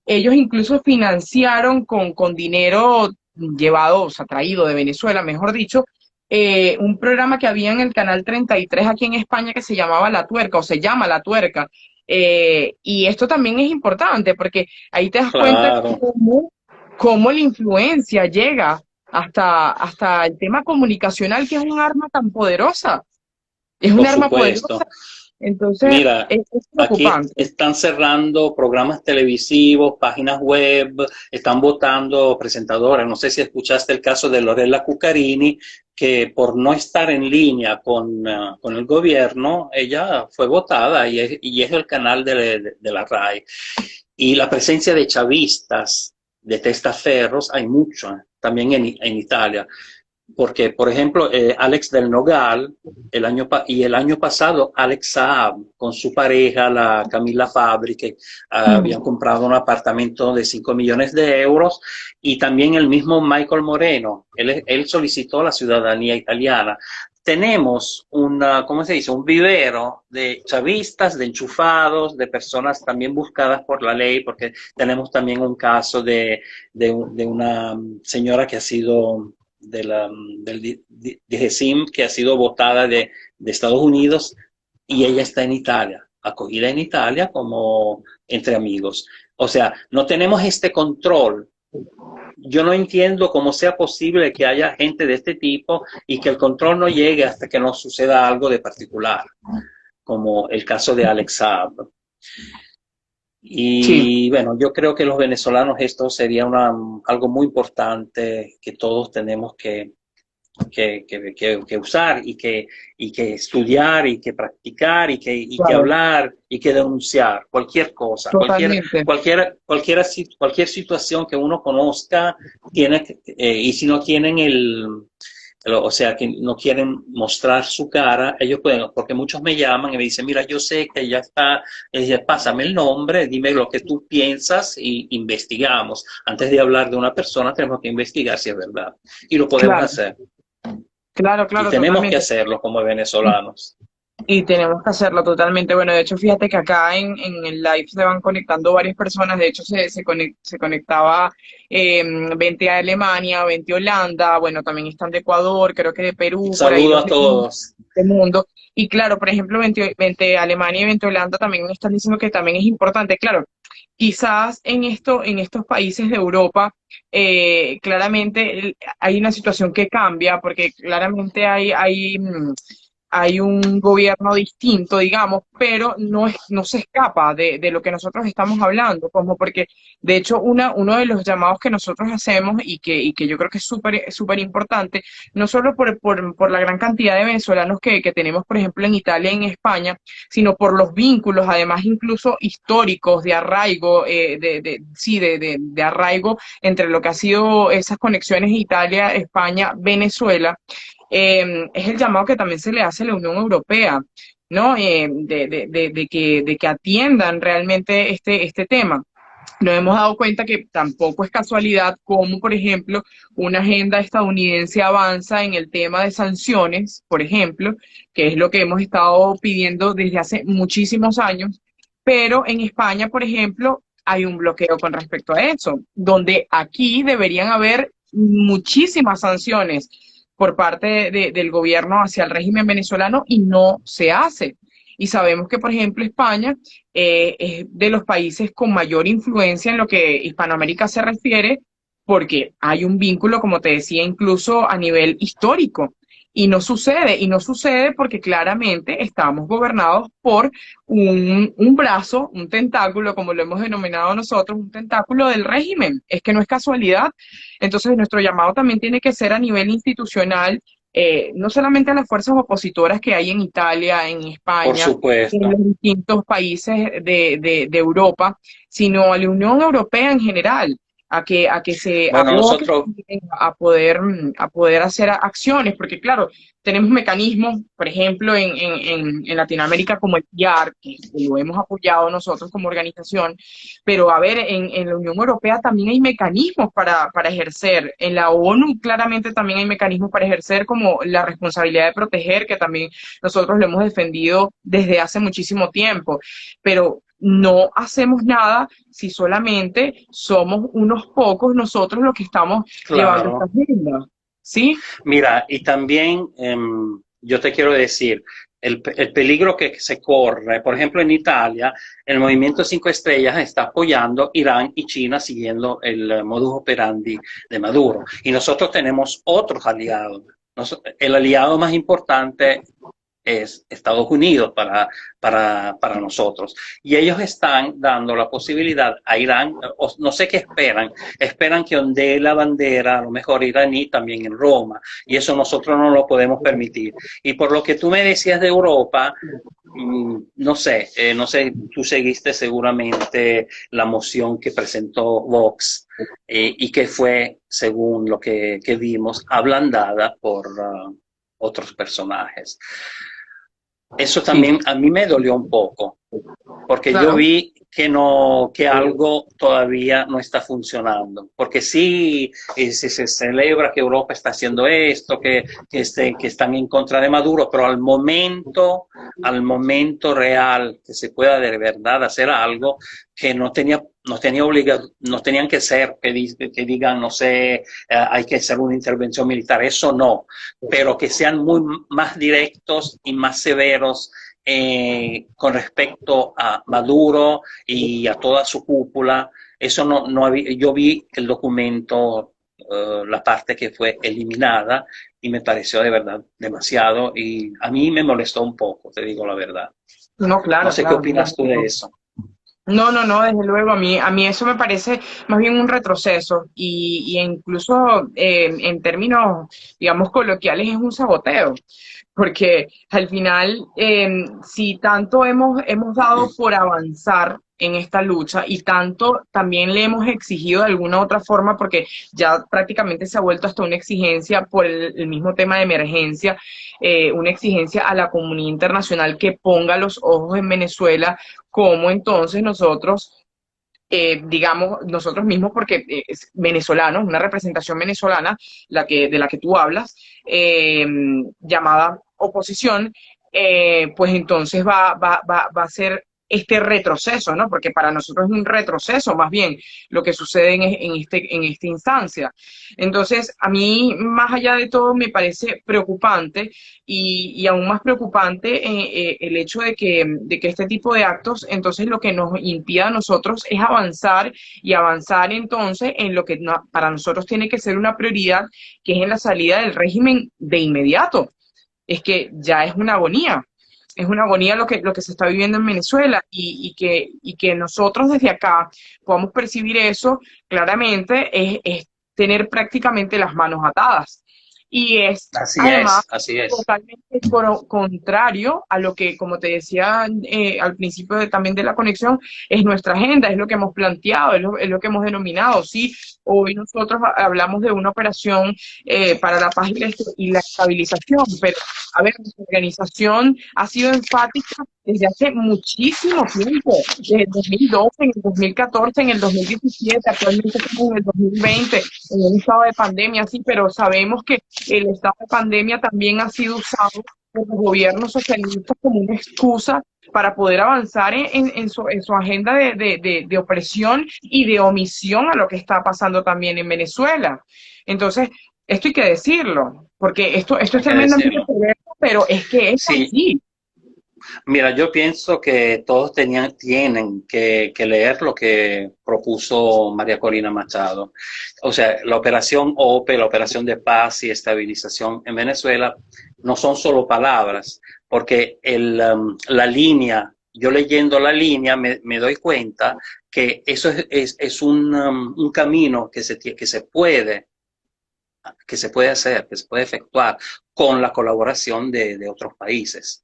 ellos incluso financiaron con dinero llevado, o sea, traído de Venezuela, mejor dicho, un programa que había en el canal 33 aquí en España que se llamaba La Tuerca, o se llama La Tuerca. Y esto también es importante porque ahí te das cuenta Claro, cómo la influencia llega hasta el tema comunicacional, que es un arma tan poderosa. Es un por arma poderosa, supuesto. entonces Mira, es aquí preocupante. están cerrando programas televisivos, páginas web, están votando presentadoras. No sé si escuchaste el caso de Lorella Cuccarini, que por no estar en línea con el gobierno, ella fue votada y es el canal de la RAI. Y la presencia de chavistas, de testaferros, hay mucho, también en Italia. Porque, por ejemplo, Alex del Nogal, y el año pasado Alex Saab, con su pareja, la Camila Fabri, que habían comprado un apartamento de 5 millones de euros, y también el mismo Michael Moreno, él solicitó la ciudadanía italiana. Tenemos ¿cómo se dice? Un vivero de chavistas, de enchufados, de personas también buscadas por la ley, porque tenemos también un caso de una señora que ha sido del DGSIM, que ha sido votada de Estados Unidos, y ella está en Italia, acogida en Italia como entre amigos. O sea, no tenemos este control. Yo no entiendo cómo sea posible que haya gente de este tipo y que el control no llegue hasta que no suceda algo de particular, como el caso de Alex Saab. Sí, Y bueno, yo creo que los venezolanos esto sería algo muy importante que todos tenemos que usar y que estudiar y que practicar y que claro, hablar y que denunciar cualquier cosa, totalmente. cualquier situación que uno conozca, y si no tienen o sea, que no quieren mostrar su cara, ellos pueden, porque muchos me llaman y me dicen, mira, yo sé que ya está, pásame el nombre, dime lo que tú piensas y investigamos. Antes de hablar de una persona, tenemos que investigar si es verdad. Y lo podemos Claro, hacer. claro, Y claro, tenemos que totalmente. hacerlo como venezolanos. Y tenemos que hacerlo totalmente. Bueno, de hecho, fíjate que acá en el live se van conectando varias personas. De hecho, se conectaba 20 de Alemania, 20 de Holanda. Bueno, también están de Ecuador, creo que de Perú, por ahí Saludo los a todos. del mundo. Y claro, por ejemplo, 20 de Alemania y 20 de Holanda también me están diciendo que también es importante. Claro, quizás en estos países de Europa, claramente hay una situación que cambia, porque claramente hay un gobierno distinto, digamos, pero no se escapa de lo que nosotros estamos hablando, como porque, de hecho, uno de los llamados que nosotros hacemos y que yo creo que es súper importante, no solo por la gran cantidad de venezolanos que tenemos, por ejemplo, en Italia y en España, sino por los vínculos, además, incluso históricos, de arraigo, sí, de arraigo entre lo que ha sido esas conexiones Italia, España, Venezuela, es el llamado que también se le hace a la Unión Europea, ¿no? De que atiendan realmente este tema. Nos hemos dado cuenta que tampoco es casualidad como, por ejemplo, una agenda estadounidense avanza en el tema de sanciones, por ejemplo, que es lo que hemos estado pidiendo desde hace muchísimos años, pero en España, por ejemplo, hay un bloqueo con respecto a eso, donde aquí deberían haber muchísimas sanciones por parte del gobierno hacia el régimen venezolano y no se hace. Y sabemos que, por ejemplo, España es de los países con mayor influencia en lo que Hispanoamérica se refiere, porque hay un vínculo, como te decía, incluso a nivel histórico. Y no sucede porque claramente estamos gobernados por un brazo, un tentáculo, como lo hemos denominado nosotros, un tentáculo del régimen. Es que no es casualidad. Entonces, nuestro llamado también tiene que ser a nivel institucional, no solamente a las fuerzas opositoras que hay en Italia, en Por España, en supuesto. los distintos países de Europa, sino a la Unión Europea en general, a que se Bueno, aboque nosotros, a poder hacer acciones, porque claro, tenemos mecanismos, por ejemplo, en Latinoamérica como el PIAR, que lo hemos apoyado nosotros como organización, pero a ver, en la Unión Europea también hay mecanismos para ejercer, en la ONU claramente también hay mecanismos para ejercer como la responsabilidad de proteger, que también nosotros lo hemos defendido desde hace muchísimo tiempo, pero no hacemos nada si solamente somos unos pocos nosotros los que estamos llevando esta claro. agenda. ¿sí? Mira, y también yo te quiero decir, el peligro que se corre, por ejemplo, en Italia, el movimiento Cinco Estrellas está apoyando Irán y China siguiendo el modus operandi de Maduro. Y nosotros tenemos otros aliados. El aliado más importante es Estados Unidos para nosotros. Y ellos están dando la posibilidad a Irán, no sé qué esperan que ondee la bandera, a lo mejor iraní también en Roma, y eso nosotros no lo podemos permitir. Y por lo que tú me decías de Europa, no sé, tú seguiste seguramente la moción que presentó Vox y que fue, según lo que vimos, ablandada por otros personajes. Eso Sí, también a mí me dolió un poco, porque yo claro. vi que no, que algo todavía no está funcionando. Porque sí, se celebra que Europa está haciendo esto, que están en contra de Maduro, pero al momento real que se pueda de verdad hacer algo, que no tenían que ser, que digan, no sé, hay que hacer una intervención militar, eso no, pero que sean muy más directos y más severos con respecto a Maduro y a toda su cúpula. Eso no había, yo vi el documento, la parte que fue eliminada, y me pareció de verdad demasiado, y a mí me molestó un poco, te digo la verdad. No, No claro, sé qué claro. opinas tú de eso. No, no, no, desde luego, a mí eso me parece más bien un retroceso y incluso en términos, digamos, coloquiales es un saboteo, porque al final, si tanto hemos dado por avanzar en esta lucha y tanto también le hemos exigido de alguna otra forma, porque ya prácticamente se ha vuelto hasta una exigencia por el mismo tema de emergencia, una exigencia a la comunidad internacional que ponga los ojos en Venezuela, como entonces nosotros digamos, nosotros mismos, porque es venezolanos, una representación venezolana, de la que tú hablas, llamada oposición, pues entonces va a ser este retroceso, ¿no? Porque para nosotros es un retroceso, más bien, lo que sucede en esta instancia. Entonces, a mí, más allá de todo, me parece preocupante y aún más preocupante el hecho de que este tipo de actos, entonces lo que nos impide a nosotros es avanzar y avanzar entonces en lo que para nosotros tiene que ser una prioridad, que es en la salida del régimen de inmediato. Es que ya es una agonía lo que se está viviendo en Venezuela y que nosotros desde acá podamos percibir eso claramente es tener prácticamente las manos atadas. Y es Así además es, así es. totalmente contrario a lo que, como te decía al principio también de la conexión, es nuestra agenda, es lo que hemos planteado, es lo que hemos denominado. Sí, hoy nosotros hablamos de una operación para la paz y la estabilización, pero a ver, nuestra organización ha sido enfática desde hace muchísimo tiempo, desde el 2012, en el 2014, en el 2017, actualmente estamos en el 2020, en un estado de pandemia, sí, pero sabemos que el estado de pandemia también ha sido usado por los gobiernos socialistas como una excusa para poder avanzar en su agenda de opresión y de omisión a lo que está pasando también en Venezuela. Entonces, esto hay que decirlo, porque esto Hay es que tremendamente decirlo. perverso, pero es que es Sí, así. mira, yo pienso que todos tienen que leer lo que propuso María Corina Machado. O sea, la operación OPE, la operación de paz y estabilización en Venezuela, no son solo palabras, porque la línea, yo leyendo la línea me doy cuenta que eso es un camino que se puede hacer, que se puede efectuar con la colaboración de otros países.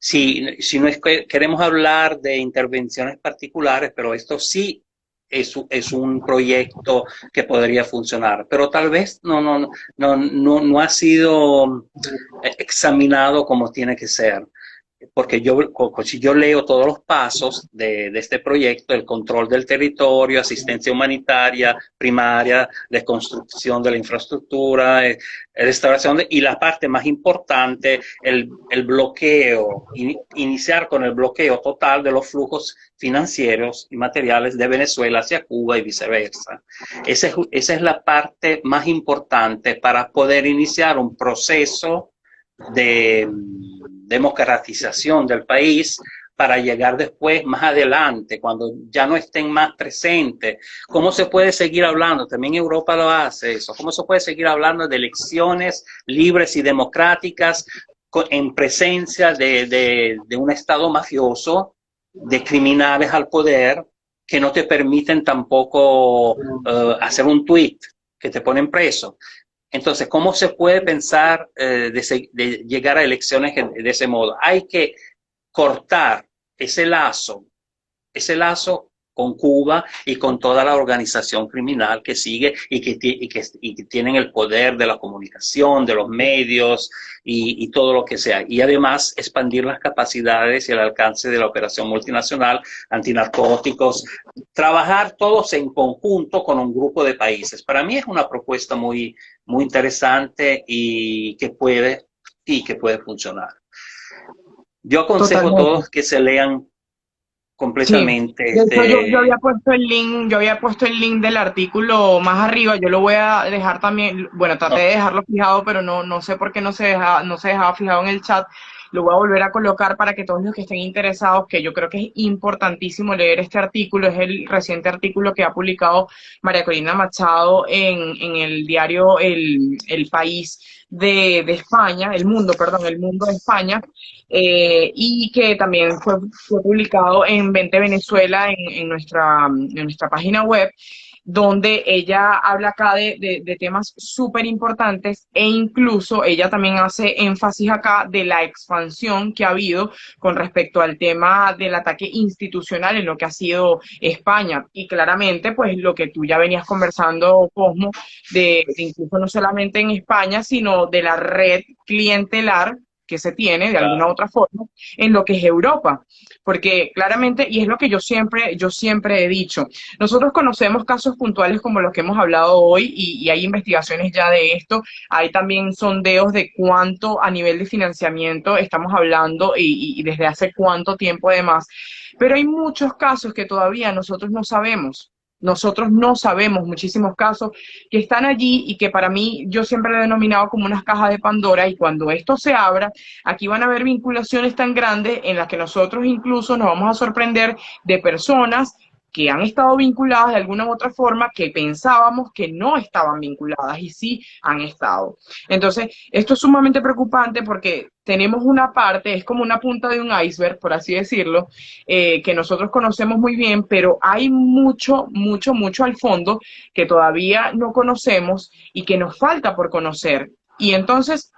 Si no es que queremos hablar de intervenciones particulares, pero esto sí es un proyecto que podría funcionar, pero tal vez no ha sido examinado como tiene que ser. porque si yo leo todos los pasos de este proyecto, el control del territorio, asistencia humanitaria primaria, reconstrucción de la infraestructura, restauración y la parte más importante, el bloqueo, iniciar con el bloqueo total de los flujos financieros y materiales de Venezuela hacia Cuba y viceversa. Esa es la parte más importante para poder iniciar un proceso de democratización del país para llegar después, más adelante, cuando ya no estén más presentes. ¿Cómo se puede seguir hablando? También Europa lo hace eso. ¿Cómo se puede seguir hablando de elecciones libres y democráticas en presencia de un Estado mafioso, de criminales al poder, que no te permiten tampoco hacer un tuit, que te ponen preso? Entonces, ¿cómo se puede pensar de llegar a elecciones de ese modo? Hay que cortar ese lazo con Cuba y con toda la organización criminal que sigue y que tienen el poder de la comunicación, de los medios y todo lo que sea. Y además expandir las capacidades y el alcance de la operación multinacional, antinarcóticos, trabajar todos en conjunto con un grupo de países. Para mí es una propuesta muy, muy interesante y que puede funcionar. Yo aconsejo a Totalmente. todos que se lean Sí, completamente de hecho yo había puesto el link, yo había puesto el link del artículo más arriba, yo lo voy a dejar también, bueno, traté de no, dejarlo fijado, pero no sé por qué no se dejaba fijado en el chat. Lo voy a volver a colocar para que todos los que estén interesados, que yo creo que es importantísimo leer este artículo, es el reciente artículo que ha publicado María Corina Machado en el diario El País de España, El Mundo, perdón, El Mundo de España, y que también fue publicado en 20 Venezuela en nuestra página web, donde ella habla acá de temas súper importantes e incluso ella también hace énfasis acá de la expansión que ha habido con respecto al tema del ataque institucional en lo que ha sido España. Y claramente, pues lo que tú ya venías conversando, Cosmo, de incluso no solamente en España, sino de la red clientelar que se tiene de alguna u claro. otra forma en lo que es Europa. Porque claramente, y es lo que yo siempre he dicho, nosotros conocemos casos puntuales como los que hemos hablado hoy y hay investigaciones ya de esto, hay también sondeos de cuánto a nivel de financiamiento estamos hablando y desde hace cuánto tiempo además, pero hay muchos casos que todavía nosotros no sabemos. Nosotros no sabemos muchísimos casos que están allí y que para mí yo siempre lo he denominado como unas cajas de Pandora y cuando esto se abra, aquí van a haber vinculaciones tan grandes en las que nosotros incluso nos vamos a sorprender de personas que han estado vinculadas de alguna u otra forma que pensábamos que no estaban vinculadas y sí han estado. Entonces, esto es sumamente preocupante porque tenemos una parte, es como una punta de un iceberg, por así decirlo, que nosotros conocemos muy bien, pero hay mucho al fondo que todavía no conocemos y que nos falta por conocer. Y entonces,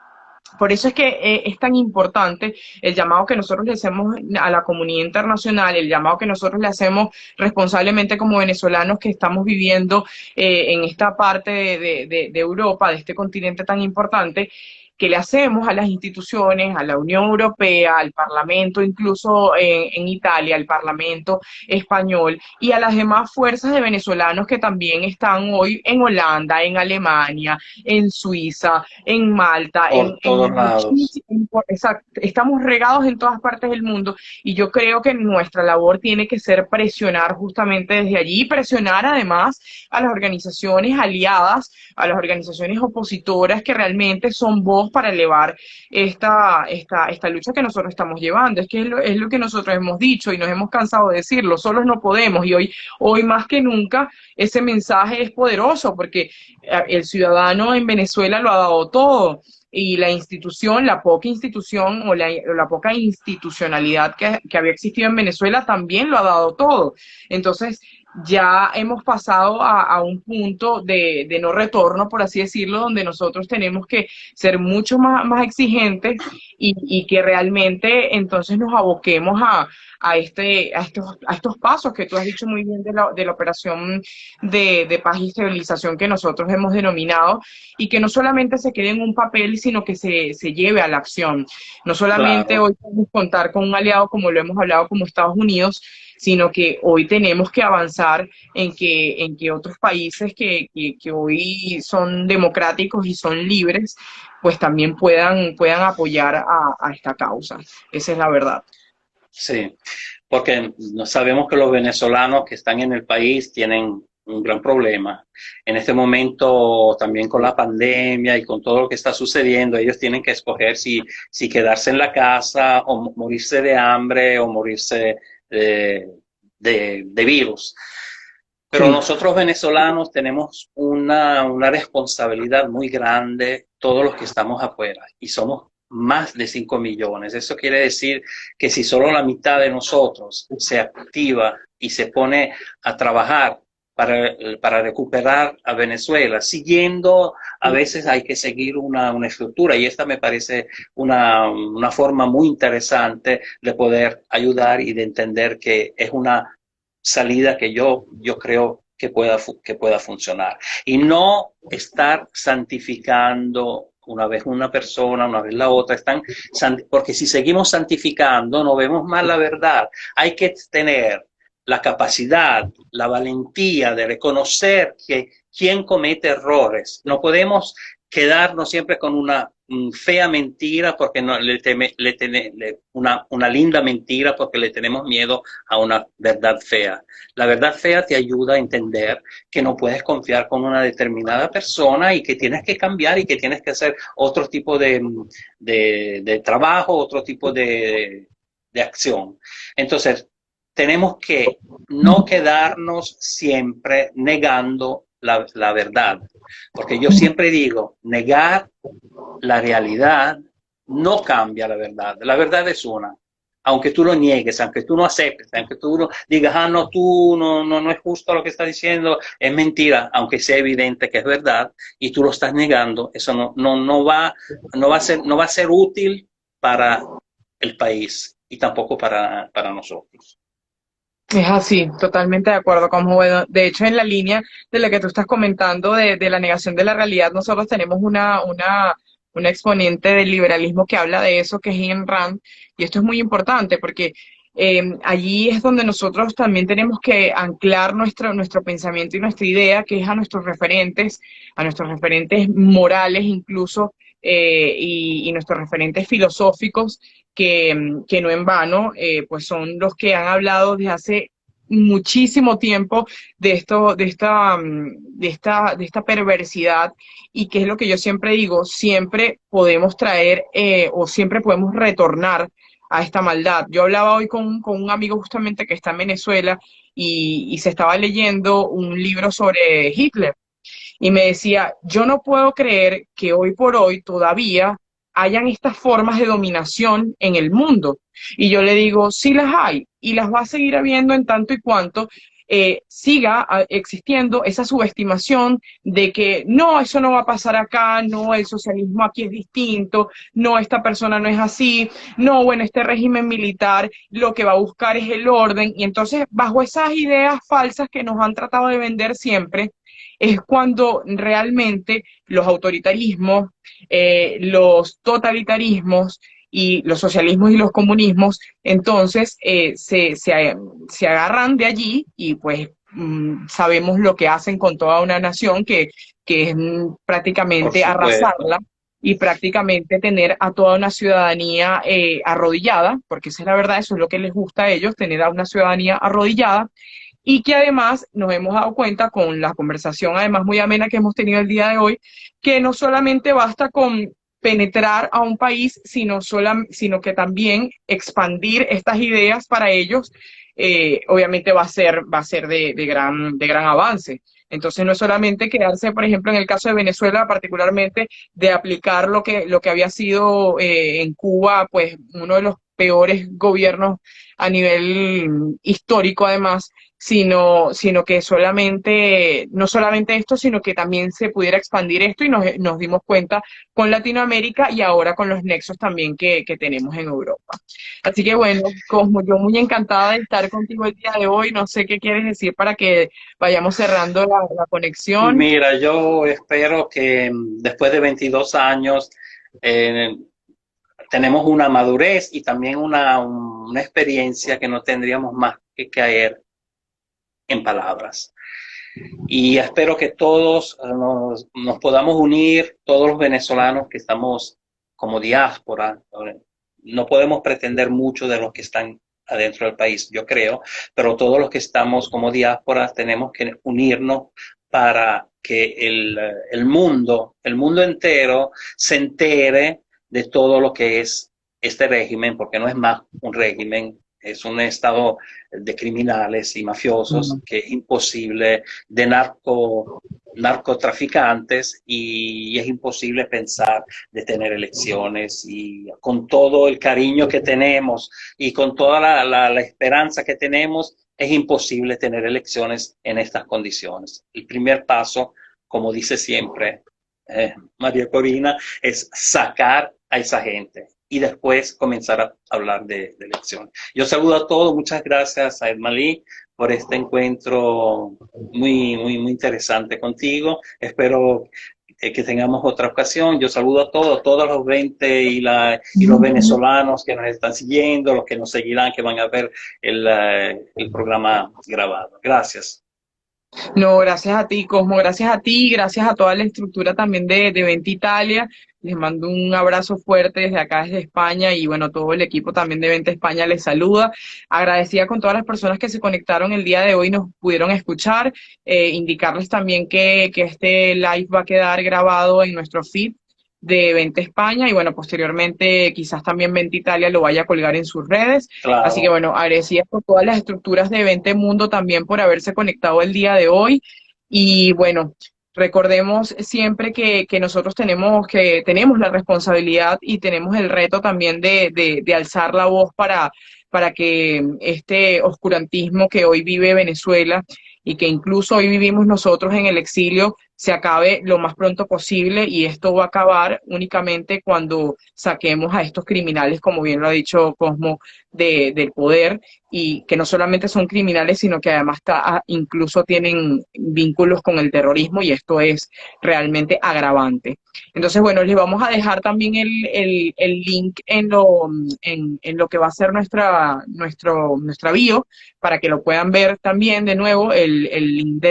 por eso es que es tan importante el llamado que nosotros le hacemos a la comunidad internacional, el llamado que nosotros le hacemos responsablemente como venezolanos que estamos viviendo en esta parte de Europa, de este continente tan importante, que le hacemos a las instituciones, a la Unión Europea, al Parlamento, incluso en Italia, al Parlamento español y a las demás fuerzas de venezolanos que también están hoy en Holanda, en Alemania, en Suiza, en Malta, Por todos en lados. muchísimos, exacto, estamos regados en todas partes del mundo y yo creo que nuestra labor tiene que ser presionar justamente desde allí, presionar además a las organizaciones aliadas, a las organizaciones opositoras que realmente son voz para elevar esta lucha que nosotros estamos llevando. Es que es lo que nosotros hemos dicho y nos hemos cansado de decirlo, solos no podemos y hoy más que nunca ese mensaje es poderoso porque el ciudadano en Venezuela lo ha dado todo y la institución, la poca institución o la poca institucionalidad que había existido en Venezuela también lo ha dado todo. Entonces, ya hemos pasado a un punto de no retorno, por así decirlo, donde nosotros tenemos que ser mucho más exigentes y que realmente entonces nos aboquemos a estos pasos que tú has dicho muy bien de la operación de paz y estabilización que nosotros hemos denominado, y que no solamente se quede en un papel, sino que se lleve a la acción. No solamente Claro, hoy podemos contar con un aliado, como lo hemos hablado, como Estados Unidos, sino que hoy tenemos que avanzar en que otros países que hoy son democráticos y son libres, pues también puedan apoyar a esta causa. Esa es la verdad. sí, porque no sabemos que los venezolanos que están en el país tienen un gran problema. En este momento, también con la pandemia y con todo lo que está sucediendo, ellos tienen que escoger si quedarse en la casa o morirse de hambre o morirse de, de virus. Pero Sí. nosotros venezolanos tenemos una responsabilidad muy grande, todos los que estamos afuera, y somos más de 5 millones. Eso quiere decir que si solo la mitad de nosotros se activa y se pone a trabajar para recuperar a Venezuela, siguiendo, a veces hay que seguir una estructura, y esta me parece una forma muy interesante de poder ayudar y de entender que es una salida que yo creo que pueda funcionar. Y no estar santificando una vez una persona, una vez la otra, porque si seguimos santificando no vemos más la verdad. Hay que tener la capacidad, la valentía de reconocer que quien comete errores. No podemos quedarnos siempre con una fea mentira porque no, una linda mentira porque le tenemos miedo a una verdad fea. La verdad fea te ayuda a entender que no puedes confiar con una determinada persona y que tienes que cambiar y que tienes que hacer otro tipo de trabajo, otro tipo de acción. Entonces, tenemos que no quedarnos siempre negando la verdad, porque yo siempre digo, negar la realidad no cambia la verdad. La verdad es una. Aunque tú lo niegues, aunque tú no aceptes, aunque tú no digas, ah, no, tú no es justo lo que estás diciendo, es mentira, aunque sea evidente que es verdad y tú lo estás negando, eso no va a ser útil para el país y tampoco para nosotros. Es así, totalmente de acuerdo con Jovedo. De hecho, en la línea de la que tú estás comentando de la negación de la realidad, nosotros tenemos una exponente del liberalismo que habla de eso, que es Ayn Rand, y esto es muy importante porque allí es donde nosotros también tenemos que anclar nuestro pensamiento y nuestra idea, que es a nuestros referentes morales incluso, y nuestros referentes filosóficos que no en vano, pues son los que han hablado desde hace muchísimo tiempo de esto, de esta perversidad, y que es lo que yo siempre digo, siempre podemos traer o siempre podemos retornar a esta maldad. Yo hablaba hoy con un amigo justamente que está en Venezuela y se estaba leyendo un libro sobre Hitler y me decía, yo no puedo creer que hoy por hoy todavía hayan estas formas de dominación en el mundo. Y yo le digo, sí las hay y las va a seguir habiendo en tanto y cuanto siga existiendo esa subestimación de que no, eso no va a pasar acá, no, el socialismo aquí es distinto, no, esta persona no es así, no, bueno, este régimen militar lo que va a buscar es el orden. Y entonces, bajo esas ideas falsas que nos han tratado de vender siempre, es cuando realmente los autoritarismos, los totalitarismos y los socialismos y los comunismos, entonces se agarran de allí y pues sabemos lo que hacen con toda una nación, que es Por prácticamente supuesto, arrasarla y prácticamente tener a toda una ciudadanía arrodillada, porque esa es la verdad, eso es lo que les gusta a ellos, tener a una ciudadanía arrodillada, y que además nos hemos dado cuenta con la conversación además muy amena que hemos tenido el día de hoy, que no solamente basta con penetrar a un país, sino que también expandir estas ideas para ellos, obviamente va a ser de gran avance. Entonces no es solamente quedarse, por ejemplo, en el caso de Venezuela particularmente, de aplicar lo que había sido en Cuba, pues uno de los peores gobiernos a nivel histórico además, sino que solamente, no solamente esto, sino que también se pudiera expandir esto y nos dimos cuenta con Latinoamérica y ahora con los nexos también que tenemos en Europa. Así que bueno, Cosmo, yo muy encantada de estar contigo el día de hoy. No sé qué quieres decir para que vayamos cerrando la conexión. Mira, yo espero que después de 22 años eh, tenemos una madurez y también una experiencia que no tendríamos más que caer en palabras. Y espero que todos nos podamos unir, todos los venezolanos que estamos como diáspora. No podemos pretender mucho de los que están adentro del país, yo creo, pero todos los que estamos como diáspora tenemos que unirnos para que el mundo entero se entere de todo lo que es este régimen, porque no es más un régimen, es un estado de criminales y mafiosos que es imposible, de narcotraficantes, y es imposible pensar de tener elecciones, y con todo el cariño que tenemos y con toda la esperanza que tenemos, es imposible tener elecciones en estas condiciones. El primer paso, como dice siempre María Corina, es sacar a esa gente y después comenzar a hablar de elecciones. Yo saludo a todos, muchas gracias a Edmalí por este encuentro muy interesante contigo. Espero que tengamos otra ocasión. Yo saludo a todos los 20 y los venezolanos que nos están siguiendo, los que nos seguirán, que van a ver el programa grabado. Gracias. No, gracias a ti, Cosmo, gracias a ti, gracias a toda la estructura también de Venta Italia. Les mando un abrazo fuerte desde acá, desde España, y bueno, todo el equipo también de Venta España les saluda. Agradecida con todas las personas que se conectaron el día de hoy, nos pudieron escuchar, indicarles también que este live va a quedar grabado en nuestro feed de Venta España y bueno, posteriormente quizás también Venta Italia lo vaya a colgar en sus redes. Así que Claro. bueno, agradecidas por todas las estructuras de Vente Mundo también por haberse conectado el día de hoy. Y bueno, recordemos siempre que nosotros tenemos la responsabilidad y tenemos el reto también de alzar la voz para que este oscurantismo que hoy vive Venezuela y que incluso hoy vivimos nosotros en el exilio, se acabe lo más pronto posible, y esto va a acabar únicamente cuando saquemos a estos criminales, como bien lo ha dicho Cosmo, del poder, y que no solamente son criminales, sino que además incluso tienen vínculos con el terrorismo, y esto es realmente agravante. Entonces, bueno, les vamos a dejar también el link en lo que va a ser nuestra bio, para que lo puedan ver también de nuevo, el link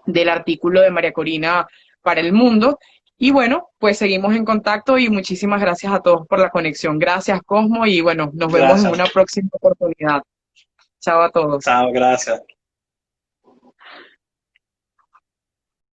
del artículo de María Corina para el mundo. Y bueno, pues seguimos en contacto y muchísimas gracias a todos por la conexión. Gracias, Cosmo, y bueno, nos vemos en Gracias. una próxima oportunidad. Chao a todos. Chao, gracias.